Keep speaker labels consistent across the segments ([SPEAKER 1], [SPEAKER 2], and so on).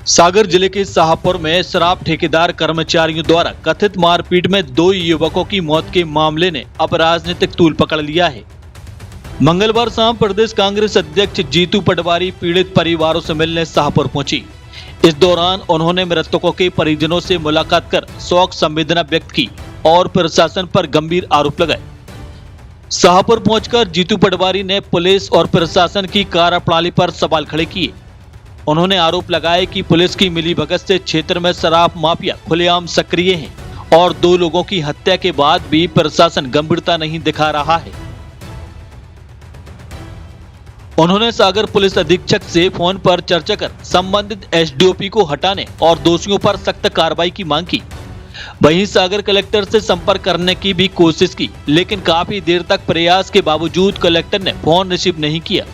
[SPEAKER 1] सागर जिले के शाहपुर में शराब ठेकेदार कर्मचारियों द्वारा कथित मारपीट में 2 युवकों की मौत के मामले ने अब राजनीतिक तूल पकड़ लिया है। मंगलवार शाम प्रदेश कांग्रेस अध्यक्ष जीतू पटवारी पीड़ित परिवारों से मिलने शाहपुर पहुंची। इस दौरान उन्होंने मृतकों के परिजनों से मुलाकात कर शोक संवेदना व्यक्त की और प्रशासन पर गंभीर आरोप लगाए। शाहपुर पहुंचकर जीतू पटवारी ने पुलिस और प्रशासन की कार्यप्रणाली पर सवाल खड़े किए। उन्होंने आरोप लगाया कि पुलिस की मिलीभगत से क्षेत्र में शराब माफिया खुलेआम सक्रिय है और 2 लोगों की हत्या के बाद भी प्रशासन गंभीरता नहीं दिखा रहा है। उन्होंने सागर पुलिस अधीक्षक से फोन पर चर्चा कर संबंधित एसडीओपी को हटाने और दोषियों पर सख्त कार्रवाई की मांग की। वहीं सागर कलेक्टर से संपर्क करने की भी कोशिश की, लेकिन काफी देर तक प्रयास के बावजूद कलेक्टर ने फोन रिसीव नहीं किया।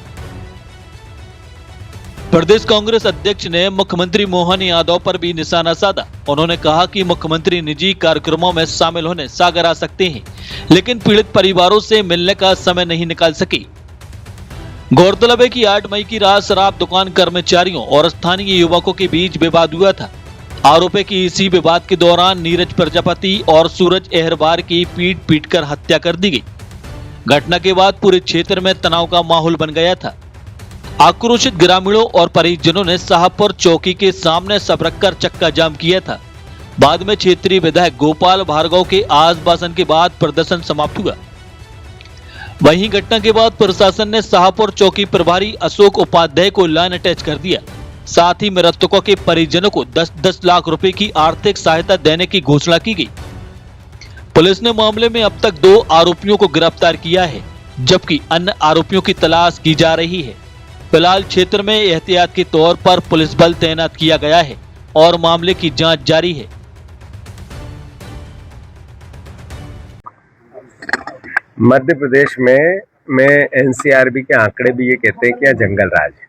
[SPEAKER 1] प्रदेश कांग्रेस अध्यक्ष ने मुख्यमंत्री मोहन यादव पर भी निशाना साधा। उन्होंने कहा कि मुख्यमंत्री निजी कार्यक्रमों में शामिल होने सागर आ सकते हैं, लेकिन पीड़ित परिवारों से मिलने का समय नहीं निकाल सके। गौरतलब है कि 8 मई की रात शराब दुकान कर्मचारियों और स्थानीय युवकों के बीच विवाद हुआ था। आरोप है कि इसी विवाद के दौरान नीरज प्रजापति और सूरज अहरवार की पीट कर हत्या कर दी गई। घटना के बाद पूरे क्षेत्र में तनाव का माहौल बन गया था। आक्रोशित ग्रामीणों और परिजनों ने शाहपुर चौकी के सामने सब रखकर चक्का जाम किया था। बाद में क्षेत्रीय विधायक गोपाल भार्गव के आश्वासन के बाद प्रदर्शन समाप्त हुआ। वहीं घटना के बाद प्रशासन ने शाहपुर चौकी प्रभारी अशोक उपाध्याय को लाइन अटैच कर दिया। साथ ही मृतकों के परिजनों को 10-10 लाख रुपए की आर्थिक सहायता देने की घोषणा की गई। पुलिस ने मामले में अब तक 2 आरोपियों को गिरफ्तार किया है, जबकि अन्य आरोपियों की तलाश की जा रही है। फिलहाल क्षेत्र में एहतियात के तौर पर पुलिस बल तैनात किया गया है और मामले की जांच जारी है।
[SPEAKER 2] मध्य प्रदेश में एनसीआरबी के आंकड़े भी ये कहते हैं कि यहाँ जंगल राज है।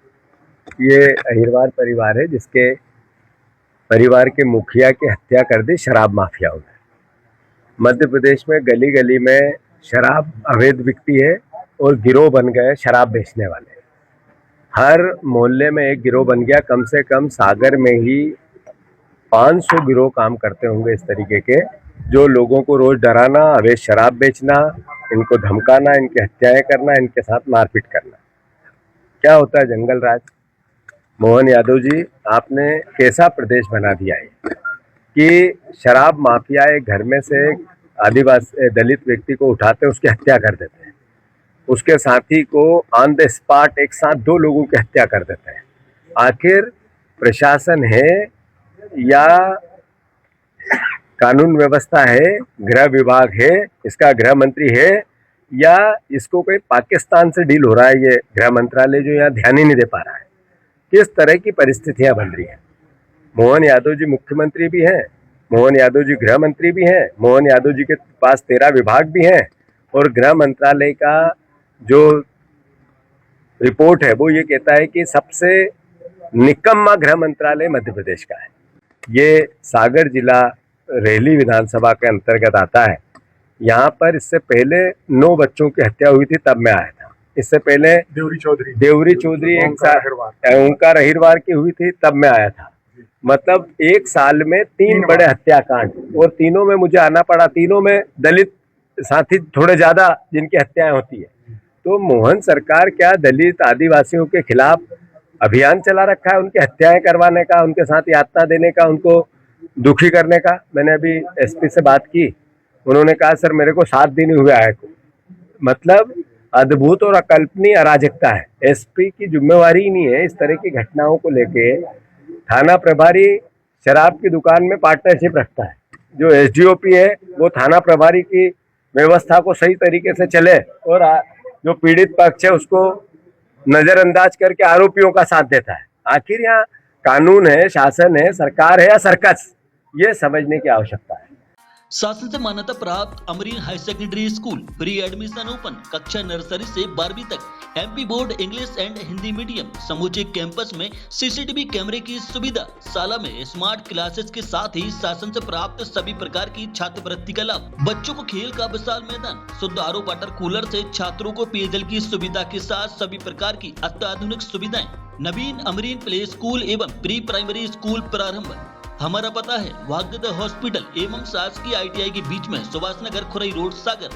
[SPEAKER 2] ये अहिरवार परिवार है जिसके परिवार के मुखिया की हत्या कर दी शराब माफियाओं ने। मध्य प्रदेश में गली गली में शराब अवैध बिकती है और गिरोह बन गए शराब बेचने वाले। हर मोहल्ले में एक गिरोह बन गया। कम से कम सागर में ही 500 गिरोह काम करते होंगे इस तरीके के, जो लोगों को रोज डराना, अवैध शराब बेचना, इनको धमकाना, इनकी हत्याएं करना, इनके साथ मारपीट करना। क्या होता है जंगल राज? मोहन यादव जी, आपने कैसा प्रदेश बना दिया है कि शराब माफिया एक घर में से आदिवासी दलित व्यक्ति को उठाते हैं, उसकी हत्या कर देते हैं, उसके साथी को ऑन द स्पॉट एक साथ 2 लोगों की हत्या कर देते हैं। आखिर प्रशासन है या कानून व्यवस्था है, गृह विभाग है, इसका गृह मंत्री है, या इसको कोई पाकिस्तान से डील हो रहा है? ये गृह मंत्रालय जो यहाँ ध्यान ही नहीं दे पा रहा है। किस तरह की परिस्थितियां बन रही हैं। मोहन यादव जी मुख्यमंत्री भी हैं, मोहन यादव जी गृह मंत्री भी हैं, मोहन यादव जी के पास 13 विभाग भी हैं, और गृह मंत्रालय का जो रिपोर्ट है वो ये कहता है कि सबसे निकम्मा गृह मंत्रालय मध्य प्रदेश का है। ये सागर जिला रेहली विधानसभा के अंतर्गत आता है। यहाँ पर इससे पहले 9 बच्चों की हत्या हुई थी, तब मैं आया था। इससे पहले देवरी चौधरी ओंकार अहिरवार की हुई थी, तब मैं आया था। मतलब एक साल में 3 बड़े हत्याकांड, और तीनों में मुझे आना पड़ा। तीनों में दलित साथी थोड़े ज्यादा जिनकी हत्याएं होती है। तो मोहन सरकार क्या दलित आदिवासियों के खिलाफ अभियान चला रखा है, उनकी हत्याएं करवाने का, उनके साथ यातना देने का, उनको दुखी करने का? मैंने अभी एसपी से बात की, उन्होंने कहा सर मेरे को 7 दिन हुए आए को। मतलब अद्भुत और अकल्पनीय अराजकता है। एसपी की जिम्मेवारी ही नहीं है इस तरह की घटनाओं को लेके। थाना प्रभारी शराब की दुकान में पार्टनरशिप रखता है। जो एसडीओपी है वो थाना प्रभारी की व्यवस्था को सही तरीके से चले, और जो पीड़ित पक्ष है उसको नजरअंदाज करके आरोपियों का साथ देता है। आखिर यहाँ कानून है, शासन है, सरकार है या सर्कस? ये समझने की आवश्यकता है।
[SPEAKER 1] शासन से मान्यता प्राप्त Amreen high secondary school, pre admission open, कक्षा नर्सरी से 12वीं तक, MP board English and Hindi medium. समूचे कैंपस में सीसीटीवी कैमरे की सुविधा, शाला में स्मार्ट क्लासेस के साथ ही शासन से प्राप्त सभी प्रकार की छात्रवृत्ति का लाभ। बच्चों को खेल का विशाल मैदान, शुद्ध आरओ वाटर कूलर से छात्रों को पेयजल की सुविधा के साथ सभी प्रकार की अत्याधुनिक सुविधाएं। नवीन अमरीन प्ले स्कूल एवं प्री प्राइमरी स्कूल प्रारंभ। हमारा पता है वाग्द हॉस्पिटल एवं शासकीय ITI के बीच में सुभाष नगर खुरई रोड सागर।